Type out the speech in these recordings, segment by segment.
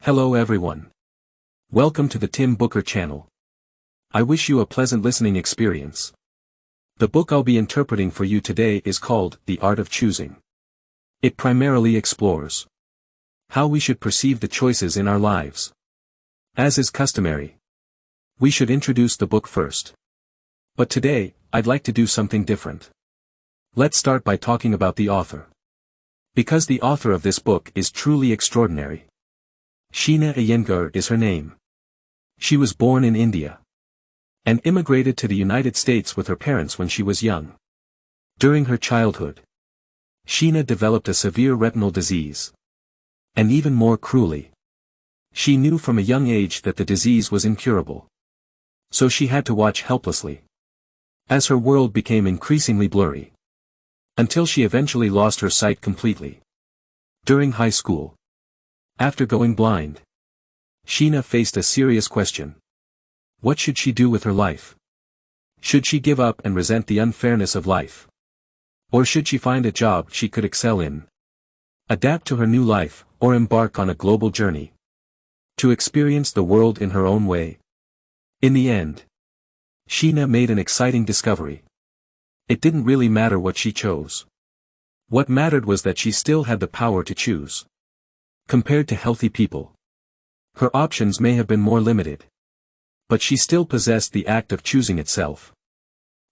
Hello everyone. Welcome to the Tim Booker channel. I wish you a pleasant listening experience. The book I'll be interpreting for you today is called The Art of Choosing. It primarily explores how we should perceive the choices in our lives. As is customary, we should introduce the book first. But today, I'd like to do something different. Let's start by talking about the author. Because the author of this book is truly extraordinary. Sheena Iyengar is her name. She was born in India and immigrated to the United States with her parents when she was young. During her childhood, Sheena developed a severe retinal disease. And even more cruelly, she knew from a young age that the disease was incurable. So she had to watch helplessly as her world became increasingly blurry, until she eventually lost her sight completely. During high school, after going blind, Sheena faced a serious question. What should she do with her life? Should she give up and resent the unfairness of life? Or should she find a job she could excel in, adapt to her new life, or embark on a global journey to experience the world in her own way? In the end, Sheena made an exciting discovery. It didn't really matter what she chose. What mattered was that she still had the power to choose. Compared to healthy people, her options may have been more limited. But she still possessed the act of choosing itself.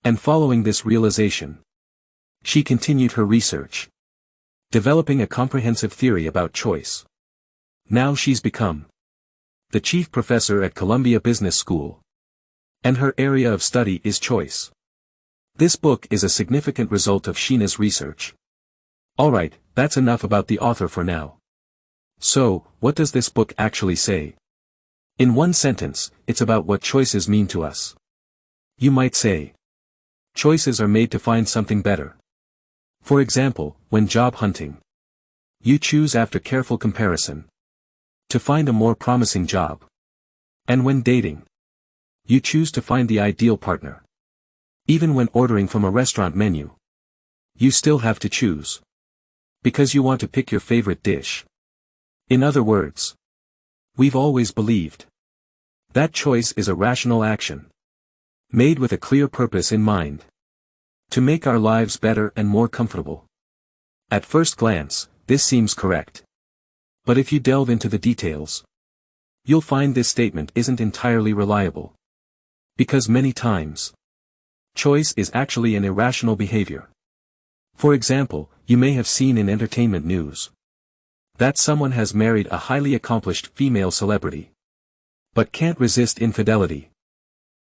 And following this realization, she continued her research, developing a comprehensive theory about choice. Now she's become the chief professor at Columbia Business School. And her area of study is choice. This book is a significant result of Sheena's research. Alright, that's enough about the author for now. So, what does this book actually say? In one sentence, it's about what choices mean to us. You might say, choices are made to find something better. For example, when job hunting, you choose after careful comparison to find a more promising job. And when dating, you choose to find the ideal partner. Even when ordering from a restaurant menu, you still have to choose, because you want to pick your favorite dish. In other words, we've always believed that choice is a rational action, made with a clear purpose in mind, to make our lives better and more comfortable. At first glance, this seems correct. But if you delve into the details, you'll find this statement isn't entirely reliable. Because many times, choice is actually an irrational behavior. For example, you may have seen in entertainment news that someone has married a highly accomplished female celebrity, but can't resist infidelity.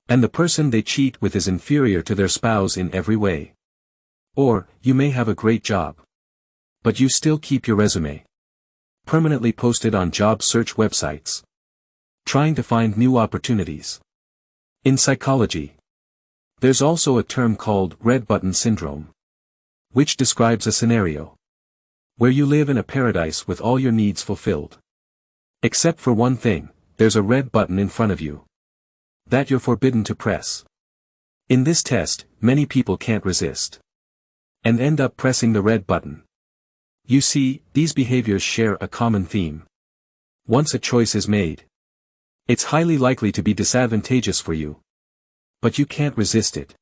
And the person they cheat with is inferior to their spouse in every way. Or, you may have a great job, but you still keep your resume permanently posted on job search websites, trying to find new opportunities. In psychology, there's also a term called red button syndrome, which describes a scenario where you live in a paradise with all your needs fulfilled. Except for one thing, there's a red button in front of you that you're forbidden to press. In this test, many people can't resist and end up pressing the red button. You see, these behaviors share a common theme. Once a choice is made, it's highly likely to be disadvantageous for you. But you can't resist it.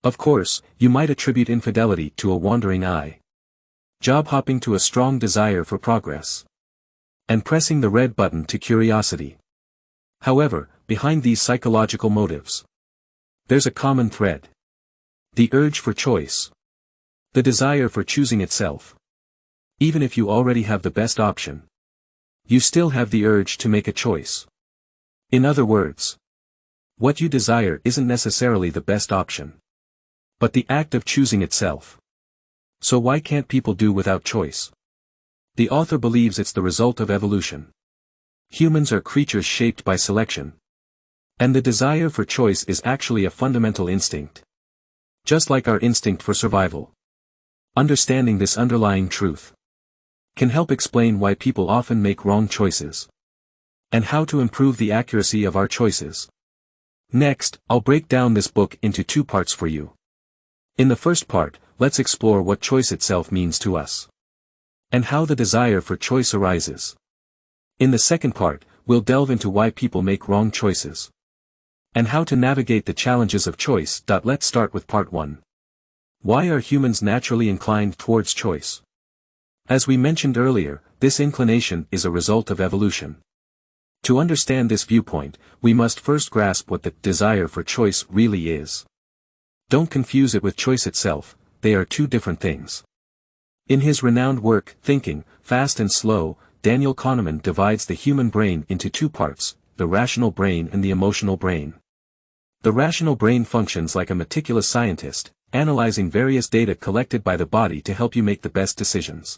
Of course, you might attribute infidelity to a wandering eye, job hopping to a strong desire for progress, and pressing the red button to curiosity. However, behind these psychological motives, there's a common thread. The urge for choice. The desire for choosing itself. Even if you already have the best option, you still have the urge to make a choice. In other words, what you desire isn't necessarily the best option, but the act of choosing itself. So why can't people do without choice? The author believes it's the result of evolution. Humans are creatures shaped by selection. And the desire for choice is actually a fundamental instinct, just like our instinct for survival. Understanding this underlying truth can help explain why people often make wrong choices, and how to improve the accuracy of our choices. Next, I'll break down this book into two parts for you. In the first part, let's explore what choice itself means to us, and how the desire for choice arises. In the second part, we'll delve into why people make wrong choices and how to navigate the challenges of choice. Let's start with part 1. Why are humans naturally inclined towards choice? As we mentioned earlier, this inclination is a result of evolution. To understand this viewpoint, we must first grasp what the desire for choice really is. Don't confuse it with choice itself, they are two different things. In his renowned work, Thinking, Fast and Slow, Daniel Kahneman divides the human brain into two parts, the rational brain and the emotional brain. The rational brain functions like a meticulous scientist, analyzing various data collected by the body to help you make the best decisions.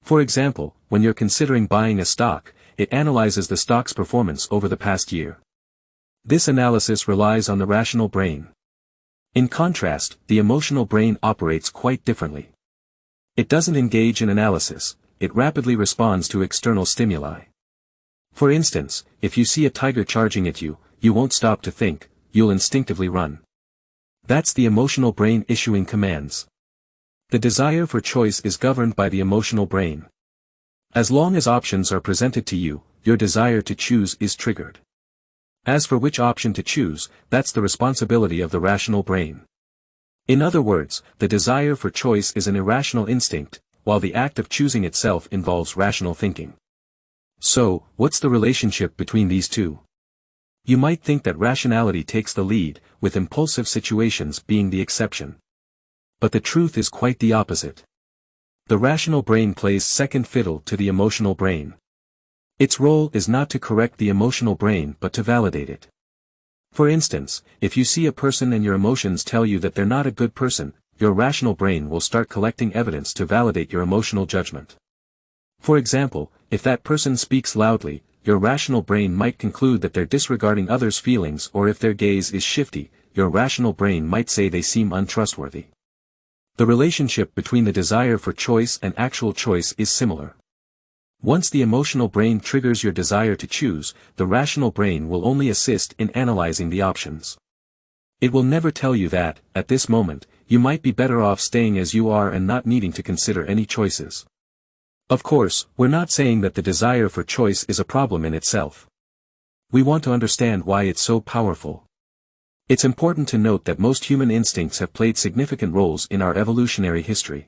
For example, when you're considering buying a stock, it analyzes the stock's performance over the past year. This analysis relies on the rational brain. In contrast, the emotional brain operates quite differently. It doesn't engage in analysis, it rapidly responds to external stimuli. For instance, if you see a tiger charging at you, you won't stop to think, you'll instinctively run. That's the emotional brain issuing commands. The desire for choice is governed by the emotional brain. As long as options are presented to you, your desire to choose is triggered. As for which option to choose, that's the responsibility of the rational brain. In other words, the desire for choice is an irrational instinct, while the act of choosing itself involves rational thinking. So, what's the relationship between these two? You might think that rationality takes the lead, with impulsive situations being the exception. But the truth is quite the opposite. The rational brain plays second fiddle to the emotional brain. Its role is not to correct the emotional brain but to validate it. For instance, if you see a person and your emotions tell you that they're not a good person, your rational brain will start collecting evidence to validate your emotional judgment. For example, if that person speaks loudly, your rational brain might conclude that they're disregarding others' feelings, or if their gaze is shifty, your rational brain might say they seem untrustworthy. The relationship between the desire for choice and actual choice is similar. Once the emotional brain triggers your desire to choose, the rational brain will only assist in analyzing the options. It will never tell you that, at this moment, you might be better off staying as you are and not needing to consider any choices. Of course, we're not saying that the desire for choice is a problem in itself. We want to understand why it's so powerful. It's important to note that most human instincts have played significant roles in our evolutionary history.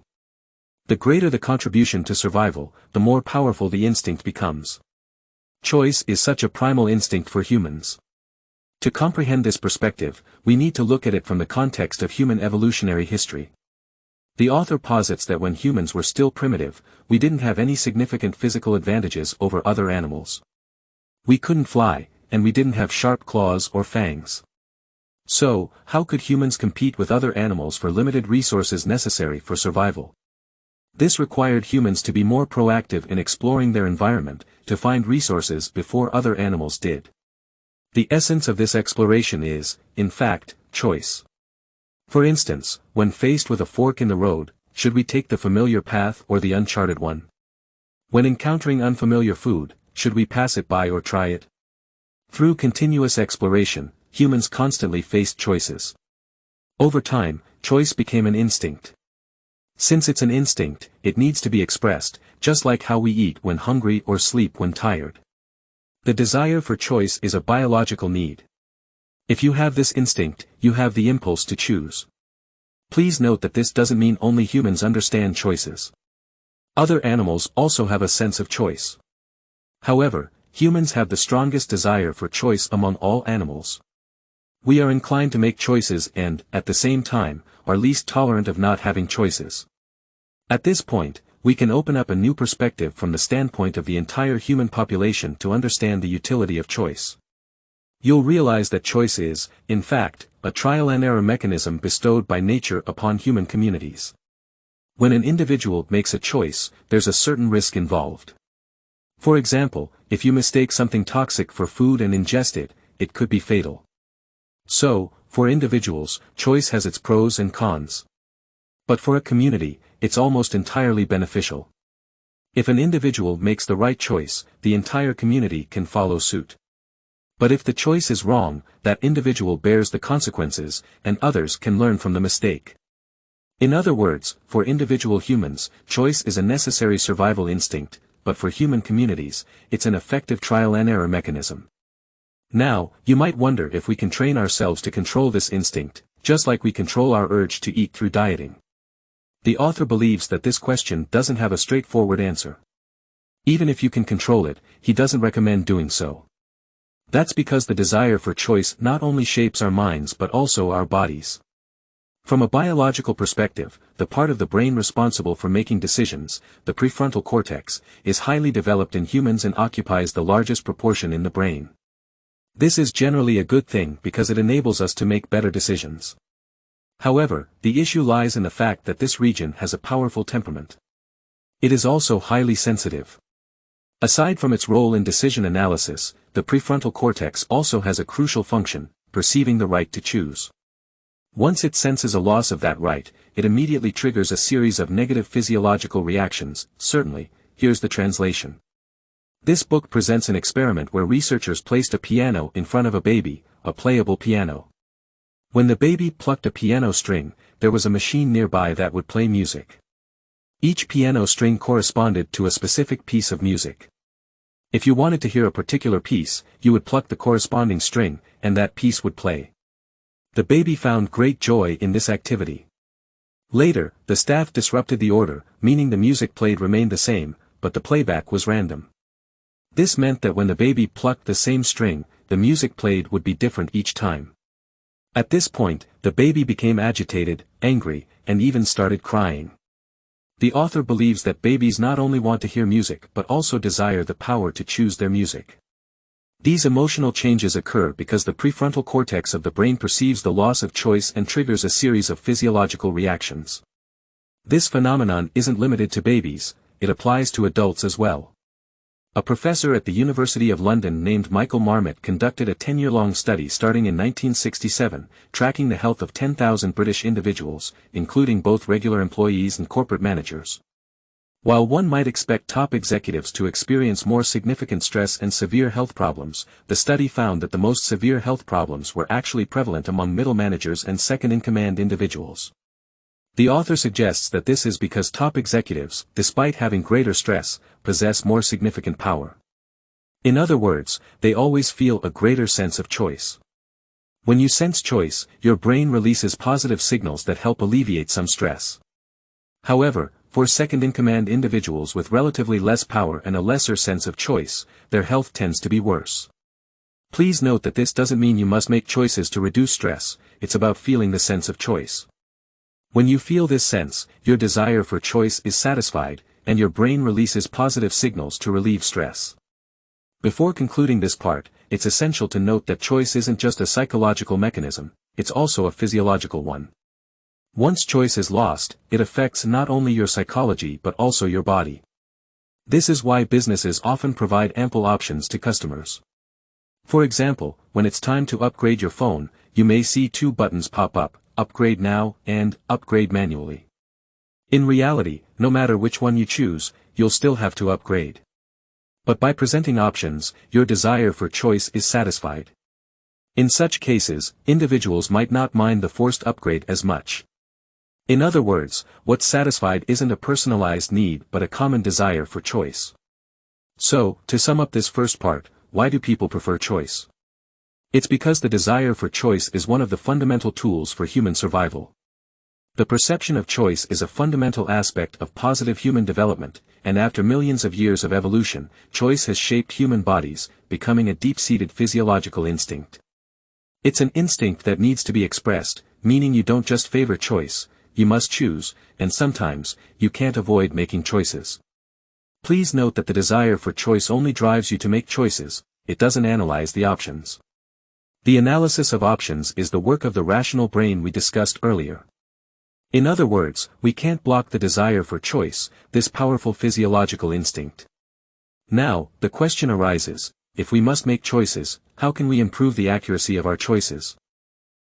The greater the contribution to survival, the more powerful the instinct becomes. Choice is such a primal instinct for humans. To comprehend this perspective, we need to look at it from the context of human evolutionary history. The author posits that when humans were still primitive, we didn't have any significant physical advantages over other animals. We couldn't fly, and we didn't have sharp claws or fangs. So, how could humans compete with other animals for limited resources necessary for survival? This required humans to be more proactive in exploring their environment, to find resources before other animals did. The essence of this exploration is, in fact, choice. For instance, when faced with a fork in the road, should we take the familiar path or the uncharted one? When encountering unfamiliar food, should we pass it by or try it? Through continuous exploration, humans constantly faced choices. Over time, choice became an instinct. Since it's an instinct, it needs to be expressed, just like how we eat when hungry or sleep when tired. The desire for choice is a biological need. If you have this instinct, you have the impulse to choose. Please note that this doesn't mean only humans understand choices. Other animals also have a sense of choice. However, humans have the strongest desire for choice among all animals. We are inclined to make choices and, at the same time, are least tolerant of not having choices. At this point, we can open up a new perspective from the standpoint of the entire human population to understand the utility of choice. You'll realize that choice is, in fact, a trial-and-error mechanism bestowed by nature upon human communities. When an individual makes a choice, there's a certain risk involved. For example, if you mistake something toxic for food and ingest it, it could be fatal. So, for individuals, choice has its pros and cons. But for a community, it's almost entirely beneficial. If an individual makes the right choice, the entire community can follow suit. But if the choice is wrong, that individual bears the consequences, and others can learn from the mistake. In other words, for individual humans, choice is a necessary survival instinct, but for human communities, it's an effective trial-and-error mechanism. Now, you might wonder if we can train ourselves to control this instinct, just like we control our urge to eat through dieting. The author believes that this question doesn't have a straightforward answer. Even if you can control it, he doesn't recommend doing so. That's because the desire for choice not only shapes our minds but also our bodies. From a biological perspective, the part of the brain responsible for making decisions, the prefrontal cortex, is highly developed in humans and occupies the largest proportion in the brain. This is generally a good thing because it enables us to make better decisions. However, the issue lies in the fact that this region has a powerful temperament. It is also highly sensitive. Aside from its role in decision analysis, the prefrontal cortex also has a crucial function, perceiving the right to choose. Once it senses a loss of that right, it immediately triggers a series of negative physiological reactions. Certainly, here's the translation. This book presents an experiment where researchers placed a piano in front of a baby, a playable piano. When the baby plucked a piano string, there was a machine nearby that would play music. Each piano string corresponded to a specific piece of music. If you wanted to hear a particular piece, you would pluck the corresponding string, and that piece would play. The baby found great joy in this activity. Later, the staff disrupted the order, meaning the music played remained the same, but the playback was random. This meant that when the baby plucked the same string, the music played would be different each time. At this point, the baby became agitated, angry, and even started crying. The author believes that babies not only want to hear music but also desire the power to choose their music. These emotional changes occur because the prefrontal cortex of the brain perceives the loss of choice and triggers a series of physiological reactions. This phenomenon isn't limited to babies, it applies to adults as well. A professor at the University of London named Michael Marmot conducted a 10-year-long study starting in 1967, tracking the health of 10,000 British individuals, including both regular employees and corporate managers. While one might expect top executives to experience more significant stress and severe health problems, the study found that the most severe health problems were actually prevalent among middle managers and second-in-command individuals. The author suggests that this is because top executives, despite having greater stress, possess more significant power. In other words, they always feel a greater sense of choice. When you sense choice, your brain releases positive signals that help alleviate some stress. However, for second-in-command individuals with relatively less power and a lesser sense of choice, their health tends to be worse. Please note that this doesn't mean you must make choices to reduce stress, it's about feeling the sense of choice. When you feel this sense, your desire for choice is satisfied, and your brain releases positive signals to relieve stress. Before concluding this part, it's essential to note that choice isn't just a psychological mechanism, it's also a physiological one. Once choice is lost, it affects not only your psychology but also your body. This is why businesses often provide ample options to customers. For example, when it's time to upgrade your phone, you may see two buttons pop up, Upgrade Now and Upgrade Manually. In reality, no matter which one you choose, you'll still have to upgrade. But by presenting options, your desire for choice is satisfied. In such cases, individuals might not mind the forced upgrade as much. In other words, what's satisfied isn't a personalized need but a common desire for choice. So, to sum up this first part, why do people prefer choice? It's because the desire for choice is one of the fundamental tools for human survival. The perception of choice is a fundamental aspect of positive human development, and after millions of years of evolution, choice has shaped human bodies, becoming a deep-seated physiological instinct. It's an instinct that needs to be expressed, meaning you don't just favor choice, you must choose, and sometimes, you can't avoid making choices. Please note that the desire for choice only drives you to make choices, it doesn't analyze the options. The analysis of options is the work of the rational brain we discussed earlier. In other words, we can't block the desire for choice, this powerful physiological instinct. Now, the question arises, if we must make choices, how can we improve the accuracy of our choices?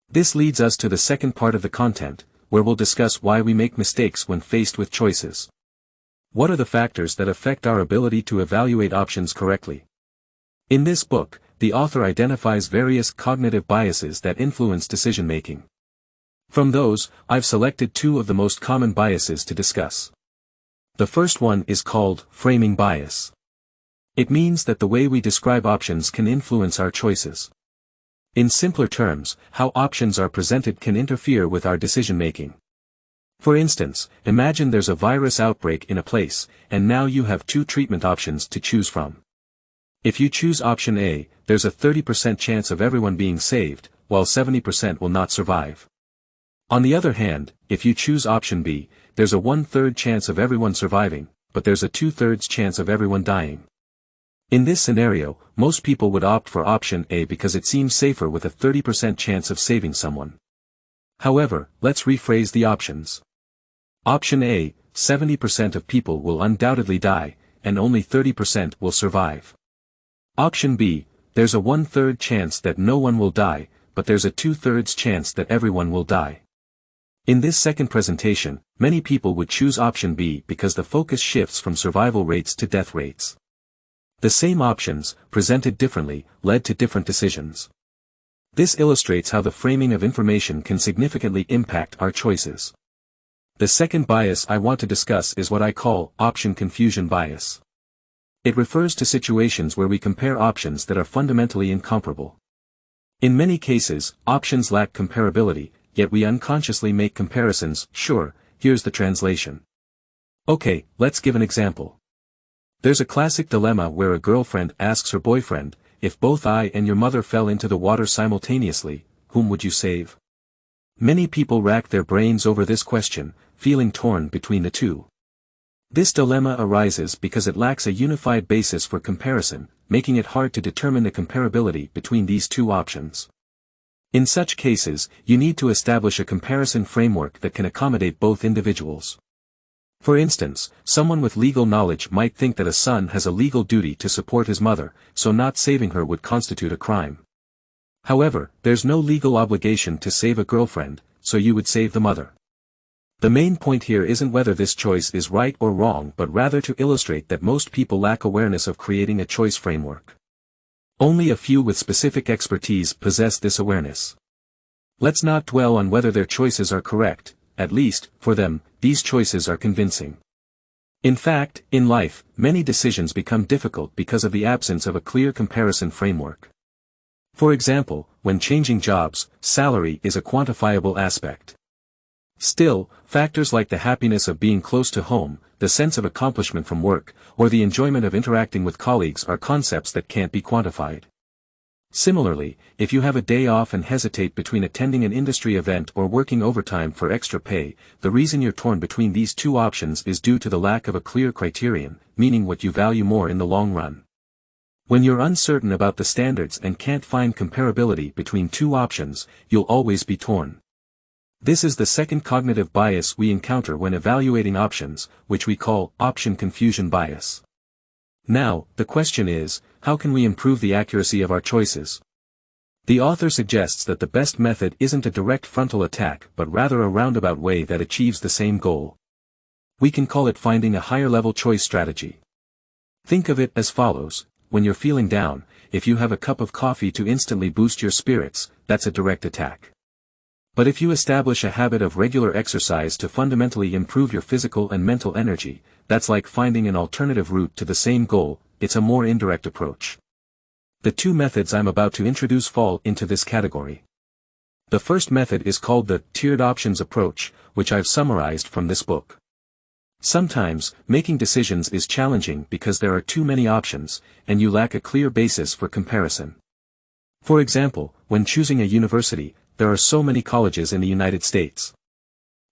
This leads us to the second part of the content, where we'll discuss why we make mistakes when faced with choices. What are the factors that affect our ability to evaluate options correctly? In this book, the author identifies various cognitive biases that influence decision-making. From those, I've selected two of the most common biases to discuss. The first one is called framing bias. It means that the way we describe options can influence our choices. In simpler terms, how options are presented can interfere with our decision-making. For instance, imagine there's a virus outbreak in a place, and now you have two treatment options to choose from. If you choose option A, there's a 30% chance of everyone being saved, while 70% will not survive. On the other hand, if you choose option B, there's a 1/3 chance of everyone surviving, but there's a 2/3 chance of everyone dying. In this scenario, most people would opt for option A because it seems safer with a 30% chance of saving someone. However, let's rephrase the options. Option A, 70% of people will undoubtedly die, and only 30% will survive. Option B, there's a 1/3 chance that no one will die, but there's a 2/3 chance that everyone will die. In this second presentation, many people would choose option B because the focus shifts from survival rates to death rates. The same options, presented differently, led to different decisions. This illustrates how the framing of information can significantly impact our choices. The second bias I want to discuss is what I call option confusion bias. It refers to situations where we compare options that are fundamentally incomparable. In many cases, options lack comparability, yet we unconsciously make comparisons. Sure, here's the translation. Okay, let's give an example. There's a classic dilemma where a girlfriend asks her boyfriend, if both I and your mother fell into the water simultaneously, whom would you save? Many people rack their brains over this question, feeling torn between the two. This dilemma arises because it lacks a unified basis for comparison, making it hard to determine the comparability between these two options. In such cases, you need to establish a comparison framework that can accommodate both individuals. For instance, someone with legal knowledge might think that a son has a legal duty to support his mother, so not saving her would constitute a crime. However, there's no legal obligation to save a girlfriend, so you would save the mother. The main point here isn't whether this choice is right or wrong, but rather to illustrate that most people lack awareness of creating a choice framework. Only a few with specific expertise possess this awareness. Let's not dwell on whether their choices are correct. At least, for them, these choices are convincing. In fact, in life, many decisions become difficult because of the absence of a clear comparison framework. For example, when changing jobs, salary is a quantifiable aspect. Still, factors like the happiness of being close to home, the sense of accomplishment from work, or the enjoyment of interacting with colleagues are concepts that can't be quantified. Similarly, if you have a day off and hesitate between attending an industry event or working overtime for extra pay, the reason you're torn between these two options is due to the lack of a clear criterion, meaning what you value more in the long run. When you're uncertain about the standards and can't find comparability between two options, you'll always be torn. This is the second cognitive bias we encounter when evaluating options, which we call option confusion bias. Now, the question is, how can we improve the accuracy of our choices? The author suggests that the best method isn't a direct frontal attack but rather a roundabout way that achieves the same goal. We can call it finding a higher-level choice strategy. Think of it as follows: when you're feeling down, if you have a cup of coffee to instantly boost your spirits, that's a direct attack. But if you establish a habit of regular exercise to fundamentally improve your physical and mental energy, that's like finding an alternative route to the same goal. It's a more indirect approach. The two methods I'm about to introduce fall into this category. The first method is called the tiered options approach, which I've summarized from this book. Sometimes, making decisions is challenging because there are too many options, and you lack a clear basis for comparison. For example, when choosing a university, there are so many colleges in the United States.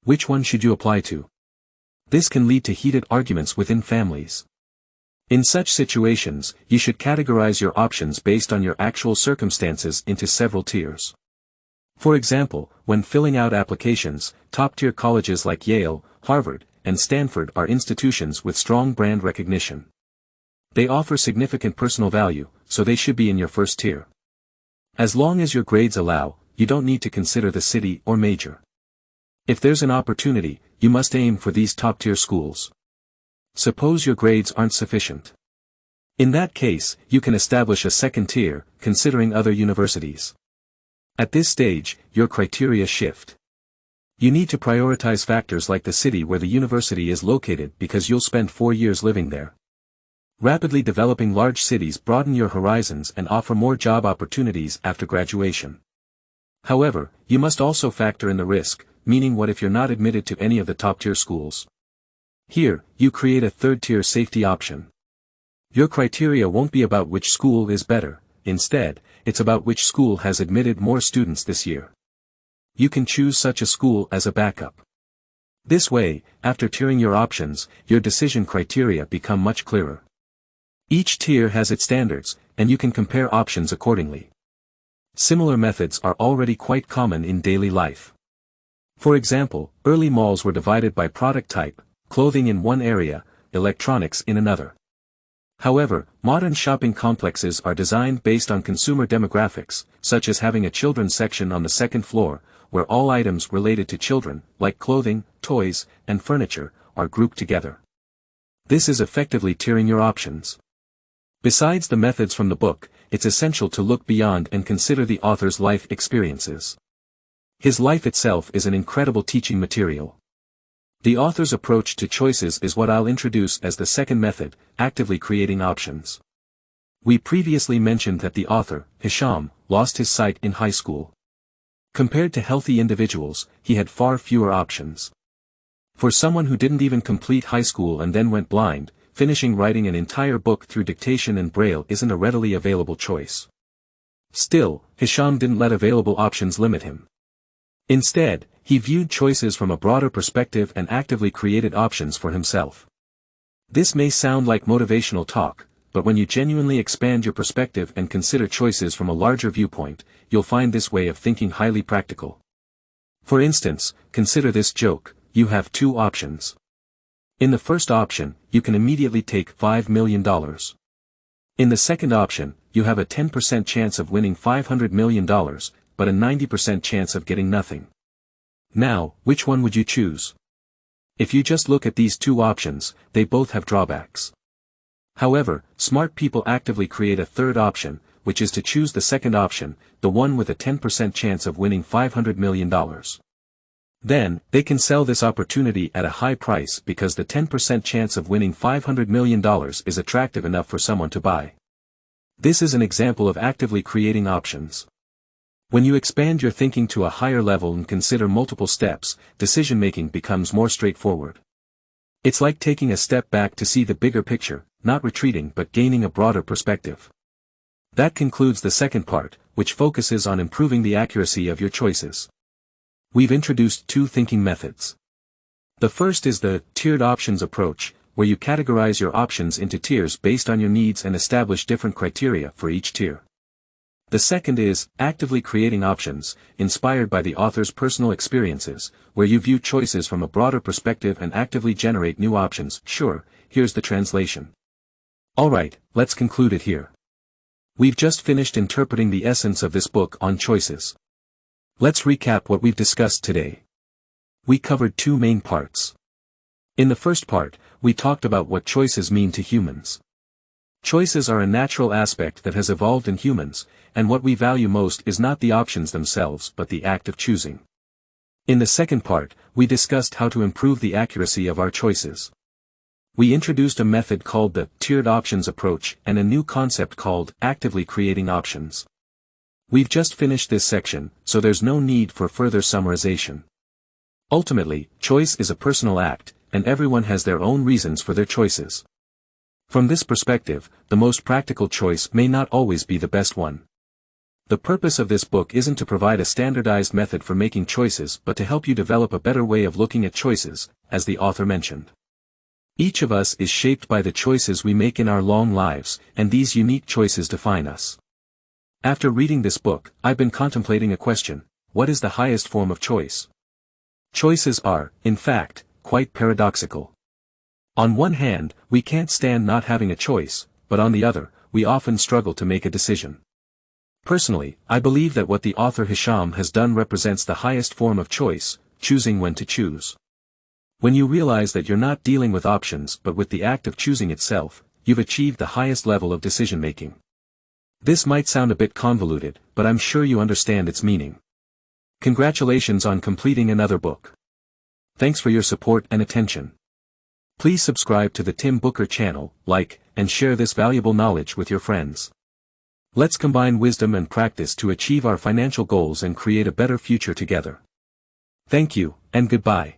Which one should you apply to? This can lead to heated arguments within families. In such situations, you should categorize your options based on your actual circumstances into several tiers. For example, when filling out applications, top-tier colleges like Yale, Harvard, and Stanford are institutions with strong brand recognition. They offer significant personal value, so they should be in your first tier. As long as your grades allow, you don't need to consider the city or major. If there's an opportunity, you must aim for these top-tier schools. Suppose your grades aren't sufficient. In that case, you can establish a second tier, considering other universities. At this stage, your criteria shift. You need to prioritize factors like the city where the university is located because you'll spend 4 years living there. Rapidly developing large cities broaden your horizons and offer more job opportunities after graduation. However, you must also factor in the risk, meaning what if you're not admitted to any of the top-tier schools? Here, you create a third-tier safety option. Your criteria won't be about which school is better, instead, it's about which school has admitted more students this year. You can choose such a school as a backup. This way, after tiering your options, your decision criteria become much clearer. Each tier has its standards, and you can compare options accordingly. Similar methods are already quite common in daily life. For example, early malls were divided by product type, clothing in one area, electronics in another. However, modern shopping complexes are designed based on consumer demographics, such as having a children's section on the second floor, where all items related to children, like clothing, toys, and furniture, are grouped together. This is effectively tiering your options. Besides the methods from the book, it's essential to look beyond and consider the author's life experiences. His life itself is an incredible teaching material. The author's approach to choices is what I'll introduce as the second method, actively creating options. We previously mentioned that the author, Hisham, lost his sight in high school. Compared to healthy individuals, he had far fewer options. For someone who didn't even complete high school and then went blind, finishing writing an entire book through dictation and braille isn't a readily available choice. Still, Hisham didn't let available options limit him. Instead, he viewed choices from a broader perspective and actively created options for himself. This may sound like motivational talk, but when you genuinely expand your perspective and consider choices from a larger viewpoint, you'll find this way of thinking highly practical. For instance, consider this joke: you have two options. In the first option, you can immediately take $5 million. In the second option, you have a 10% chance of winning $500 million, but a 90% chance of getting nothing. Now, which one would you choose? If you just look at these two options, they both have drawbacks. However, smart people actively create a third option, which is to choose the second option, the one with a 10% chance of winning $500 million. Then, they can sell this opportunity at a high price because the 10% chance of winning $500 million is attractive enough for someone to buy. This is an example of actively creating options. When you expand your thinking to a higher level and consider multiple steps, decision-making becomes more straightforward. It's like taking a step back to see the bigger picture, not retreating but gaining a broader perspective. That concludes the second part, which focuses on improving the accuracy of your choices. We've introduced two thinking methods. The first is the tiered options approach, where you categorize your options into tiers based on your needs and establish different criteria for each tier. The second is actively creating options, inspired by the author's personal experiences, where you view choices from a broader perspective and actively generate new options. Sure, here's the translation. Alright, let's conclude it here. We've just finished interpreting the essence of this book on choices. Let's recap what we've discussed today. We covered two main parts. In the first part, we talked about what choices mean to humans. Choices are a natural aspect that has evolved in humans, and what we value most is not the options themselves but the act of choosing. In the second part, we discussed how to improve the accuracy of our choices. We introduced a method called the tiered options approach and a new concept called actively creating options. We've just finished this section, so there's no need for further summarization. Ultimately, choice is a personal act, and everyone has their own reasons for their choices. From this perspective, the most practical choice may not always be the best one. The purpose of this book isn't to provide a standardized method for making choices but to help you develop a better way of looking at choices, as the author mentioned. Each of us is shaped by the choices we make in our long lives, and these unique choices define us. After reading this book, I've been contemplating a question: what is the highest form of choice? Choices are, in fact, quite paradoxical. On one hand, we can't stand not having a choice, but on the other, we often struggle to make a decision. Personally, I believe that what the author Hisham has done represents the highest form of choice, choosing when to choose. When you realize that you're not dealing with options but with the act of choosing itself, you've achieved the highest level of decision-making. This might sound a bit convoluted, but I'm sure you understand its meaning. Congratulations on completing another book. Thanks for your support and attention. Please subscribe to the Tim Booker channel, like, and share this valuable knowledge with your friends. Let's combine wisdom and practice to achieve our financial goals and create a better future together. Thank you, and goodbye.